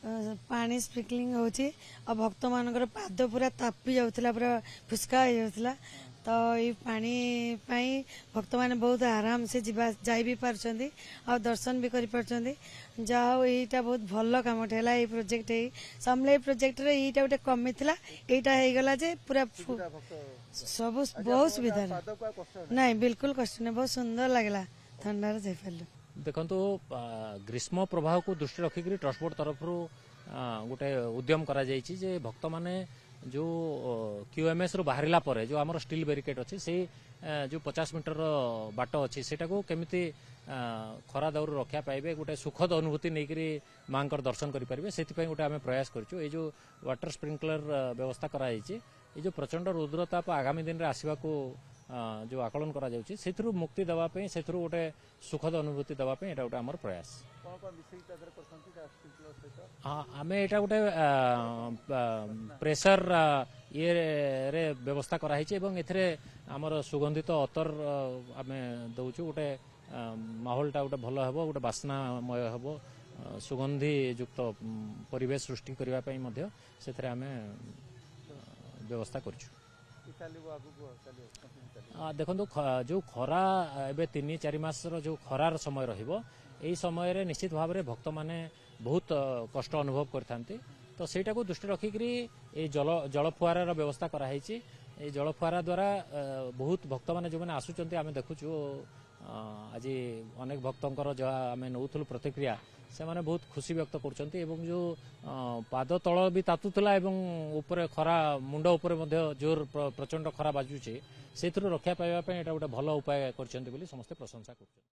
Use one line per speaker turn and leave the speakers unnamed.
पानी स्प्रिंकलिंग होची और भक्त मानकर पाद पूरा तापी जाउथला पूरा फुसका हो जाउथला तो ये पानी पाई भक्त माने बहुत आराम से जाई भी पारछंदी और दर्शन भी करि पारछंदी जाओ एटा बहुत भल काम ठेला ये प्रोजेक्ट है समले प्रोजेक्ट रे एटा गोटे कमी थिला एटा हे गला जे पूरा सब बहुत सुविधा नहीं बिल्कुल कष्ट नहीं बहुत सुंदर लगला ठंडा जाई पारलु
देखो ग्रीष्म प्रभाव को दृष्टि रखिक ट्रस्ट बोर्ड तरफ गोटे उद्यम करा जायछि जे भक्त माने जो क्यूएमएस रु बाहरिला परे जो आमर स्टील बैरिकेड अच्छी से जो 50 मीटर बाट अच्छी सेटा को केमिति खरा दाउर रक्षा पाइबे गोटे सुखद अनुभूति नहींकरी माँ दर्शन करेंगे से गोटे आम प्रयास करूँ ये जो वाटर स्प्रिंकलर व्यवस्था कराई ये जो प्रचंड रुद्रताप आगामी दिन में आसवा को जो आकलन करा जाउछि सेथुरु मुक्ति दवा पे सेथुरु गोटे सुखद अनुभूति दवा पे एटा गोटे हमर प्रयास हाँ आमे एटा गोटे प्रेशर ये रे व्यवस्था करा हिचे एवं एथरे हमर सुगंधित अतर आमे दउछु गोटे माहौलटा गोटे भल हेबो गोटे बास्नामय हेबो सुगंधि युक्त परिवेश सृष्टि करबा पई मध्य सेथरे आमे व्यवस्था करछु देखो जो खरा एबे 3-4 मास जो खरार समय रहिबो एई समय रे निश्चित भाव में भक्त माने बहुत कष्ट अनुभव करथांती तो सेटा को दृष्टि रखिकरी ए जल फुआरार व्यवस्था करा हिची ए जल फुआरा द्वारा बहुत भक्त माने जो माने आसुचंती आमे देखुछु आज अनेक भक्तंकर जो आमे नउथुल प्रतिक्रिया से माने बहुत खुशी व्यक्त करछंती एवं जो पाद तळ भी तातुतला एवं ऊपर खरा मुंड ऊपर मध्य जोर प्रचंड खरा बाजुचे सेथुरु रक्षा पाइबा पय एटा गोटे भल उपाय करछंती बोली समस्त प्रशंसा करछंती।